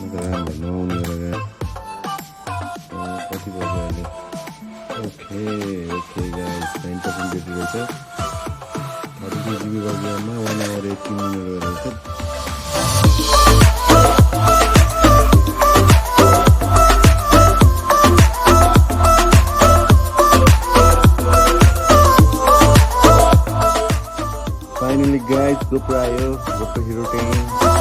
राम्रो नुहाउने गरेर कति बज्यो अहिले ओके ओके गाइस 9% ब्याट्री रहेछ 32 GB बज्योमा 1 आवर 18 मिनट रहेछ Finally guys, GoPro Hero 10